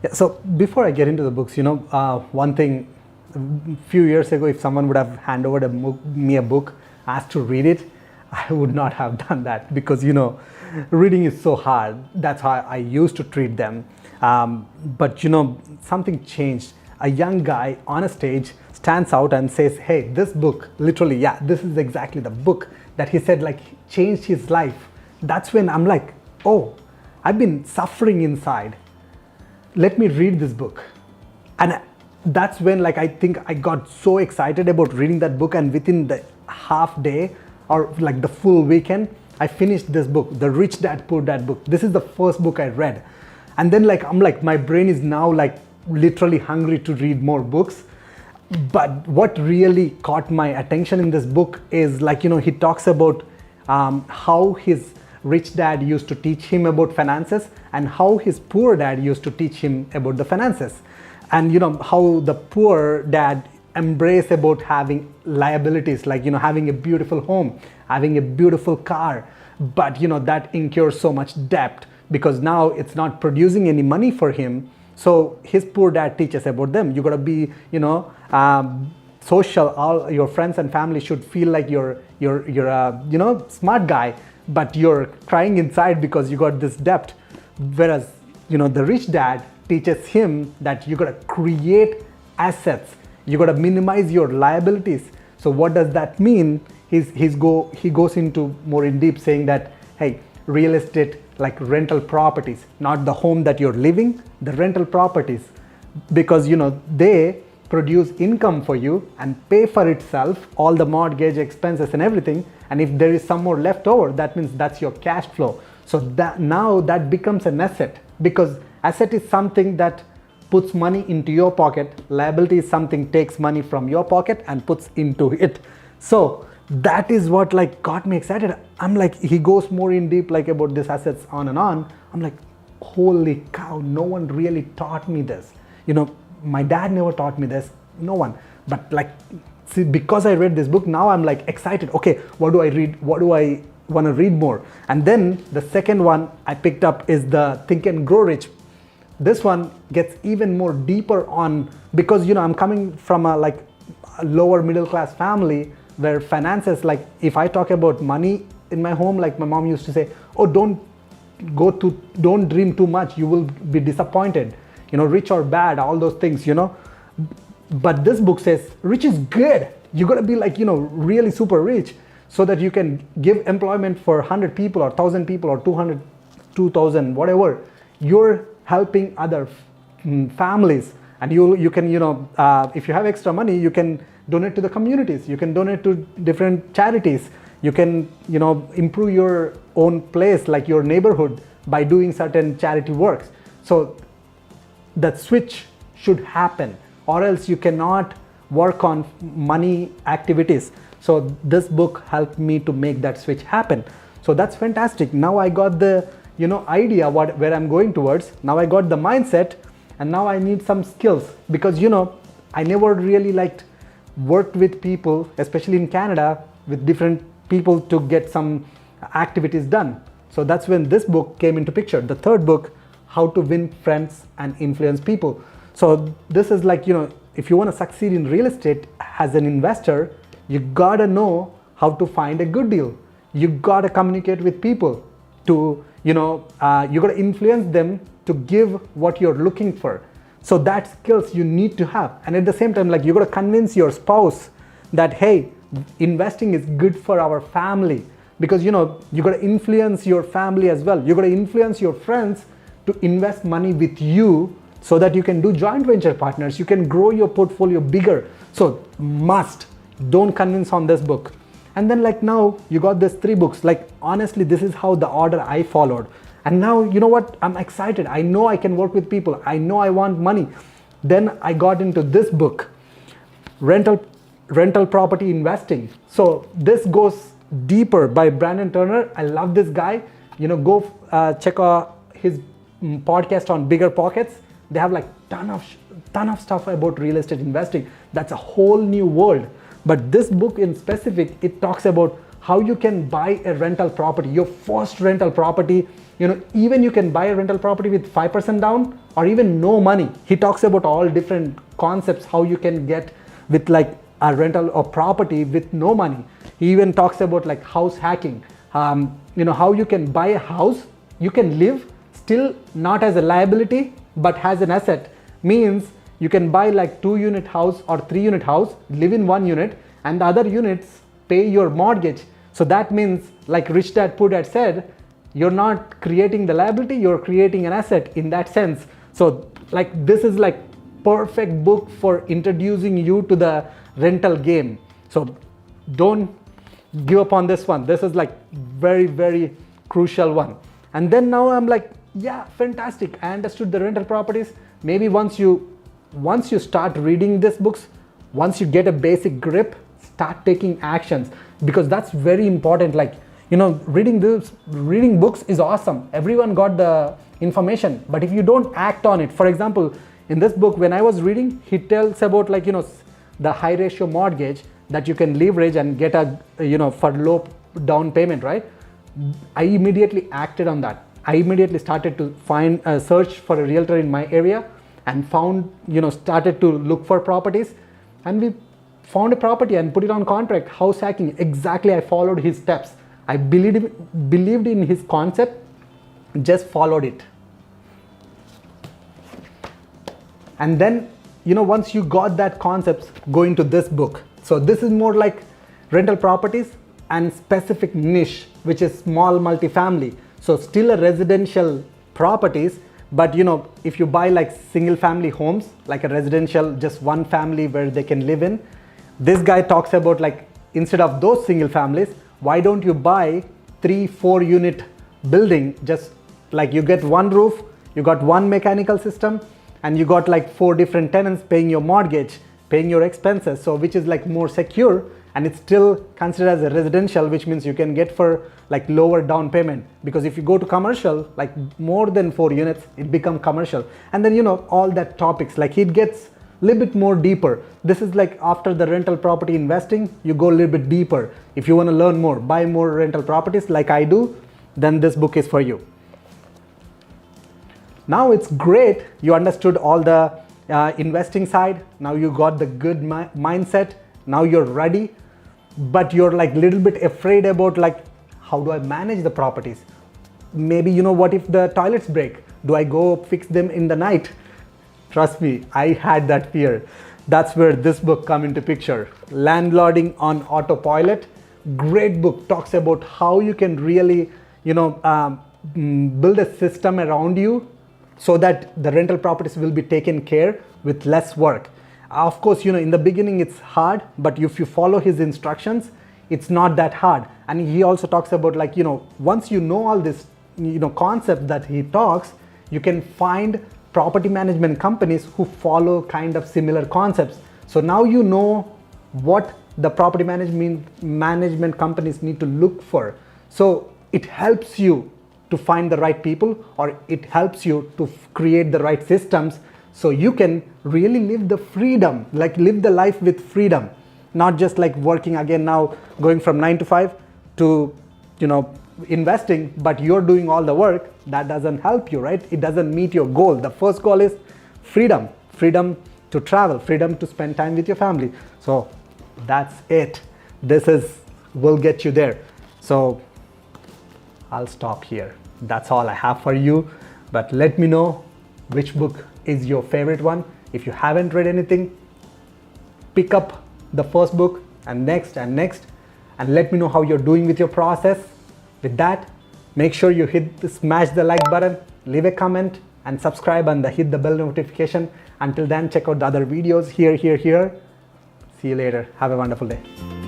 Yeah, so before I get into the books, one thing, a few years ago, if someone would have handed over me a book, asked to read it, I would not have done that because, reading is so hard. That's how I used to treat them. But, something changed. A young guy on a stage stands out and says, hey, this book, literally, yeah, this is exactly the book that he said, like, changed his life. That's when I'm like, oh, I've been suffering inside, let me read this book. And that's when, like, I think I got so excited about reading that book, and within the half day or like the full weekend, I finished this book, The Rich Dad Poor Dad book. This is the first book I read. And then, like, I'm like, my brain is now like literally hungry to read more books. But what really caught my attention in this book is, like, he talks about how his rich dad used to teach him about finances and how his poor dad used to teach him about the finances. And how the poor dad embrace about having liabilities, like having a beautiful home, having a beautiful car, but that incurs so much debt because now it's not producing any money for him. So his poor dad teaches about them. You got to be social. All your friends and family should feel like you're a smart guy, but you're crying inside because you got this debt. Whereas the rich dad teaches him that you got to create assets, you got to minimize your liabilities. So what does that mean? He goes into more in deep, saying that, hey, real estate, like rental properties, not the home that you're living, the rental properties, because they produce income for you and pay for itself, all the mortgage expenses and everything. And if there is some more left over, that means that's your cash flow. So that now that becomes an asset, because asset is something that puts money into your pocket. Liability is something takes money from your pocket and puts into it. So that is what like got me excited. I'm like, he goes more in deep like about this assets on and on. I'm like, holy cow, no one really taught me this. My dad never taught me this, no one. But like, see, because I read this book, now I'm like excited. Okay, what do I read? What do I want to read more? And then the second one I picked up is the Think and Grow Rich. This one gets even more deeper on, because I'm coming from a lower middle class family where finances, like if I talk about money in my home, like my mom used to say, oh, don't dream too much, you will be disappointed. Rich or bad, all those things, But this book says, rich is good. You gotta be like, really super rich so that you can give employment for 100 people or 1,000 people or 200, 2,000, whatever. You're helping other families, and you can, if you have extra money, you can donate to the communities. You can donate to different charities. You can, improve your own place, like your neighborhood, by doing certain charity works. So that switch should happen, or else you cannot work on money activities. So this book helped me to make that switch happen. So that's fantastic. Now I got the idea where I'm going towards. Now I got the mindset, and now I need some skills, because I never really worked with people, especially in Canada, with different people to get some activities done. So that's when this book came into picture. The third book, How to Win Friends and Influence People. So this is like, if you want to succeed in real estate as an investor, you gotta know how to find a good deal. You gotta communicate with people to, you gotta influence them to give what you're looking for. So that skills you need to have. And at the same time, you gotta convince your spouse that, hey, investing is good for our family, because you gotta influence your family as well. You gotta influence your friends to invest money with you, so that you can do joint venture partners, you can grow your portfolio bigger. So don't convince on this book. And then now you got this 3 books. Honestly, this is how the order I followed. And now, you know what, I'm excited. I know I can work with people. I know I want money. Then I got into this book, rental property investing. So this goes deeper, by Brandon Turner. I love this guy. Go check out his podcast on Bigger Pockets. They have ton of stuff about real estate investing. That's a whole new world. But this book in specific, it talks about how you can buy a rental property, your first rental property. Even you can buy a rental property with 5% down or even no money. He talks about all different concepts, how you can get with like a rental or property with no money. He even talks about like house hacking, how you can buy a house, you can live still not as a liability but as an asset. Means you can buy like 2-unit house or 3-unit house, live in 1 unit, and the other units pay your mortgage. So that means, like Rich Dad Poor Dad said, you're not creating the liability, you're creating an asset in that sense. So like this is like perfect book for introducing you to the rental game. So don't give up on this one. This is like very, very crucial one. And then now I'm like, yeah, fantastic, I understood the rental properties. Maybe once you start reading these books, once you get a basic grip, start taking actions, because that's very important. Like, reading books is awesome. Everyone got the information, but if you don't act on it, for example, in this book, when I was reading, he tells about like, the high ratio mortgage that you can leverage and get for low down payment, right? I immediately acted on that. I immediately started to find a search for a realtor in my area and started to look for properties, and we found a property and put it on contract. House hacking, exactly, I followed his steps. I believed in his concept, just followed it. And then, once you got that concept, go into this book. So this is more like rental properties and specific niche, which is small multifamily. So still a residential properties, but if you buy like single family homes, like a residential, just one family where they can live in, this guy talks about like, instead of those single families, why don't you buy 3-4 unit building? Just like you get one roof, you got one mechanical system, and you got like 4 different tenants paying your mortgage, paying your expenses. So which is like more secure, and it's still considered as a residential, which means you can get for like lower down payment. Because if you go to commercial, like more than 4 units, it become commercial. And then all that topics, like it gets a little bit more deeper. This is like after the rental property investing, you go a little bit deeper. If you want to learn more, buy more rental properties like I do, then this book is for you. Now it's great, you understood all the investing side. Now you got the good mindset. Now you're ready, but you're like little bit afraid about like, how do I manage the properties? Maybe what if the toilets break? Do I go fix them in the night? Trust me, I had that fear. That's where this book come into picture. Landlording on Autopilot. Great book, talks about how you can really build a system around you so that the rental properties will be taken care with less work. Of course, in the beginning it's hard, but if you follow his instructions, it's not that hard. And he also talks about like, once you know all this, concept that he talks, you can find property management companies who follow kind of similar concepts. So now you know what the property management companies need to look for. So it helps you to find the right people, or it helps you to create the right systems, so you can really live the freedom, like live the life with freedom, not just like working again now, going from 9 to 5 to investing, but you're doing all the work. That doesn't help you, right? It doesn't meet your goal. The first goal is freedom to travel, freedom to spend time with your family. So that's it. This will get you there. So I'll stop here. That's all I have for you. But let me know which book is your favorite one. If you haven't read anything, pick up the first book and next, and let me know how you're doing with your process. With that, make sure you smash the like button, leave a comment, and subscribe, and hit the bell notification. Until then, check out the other videos here. See you later. Have a wonderful day.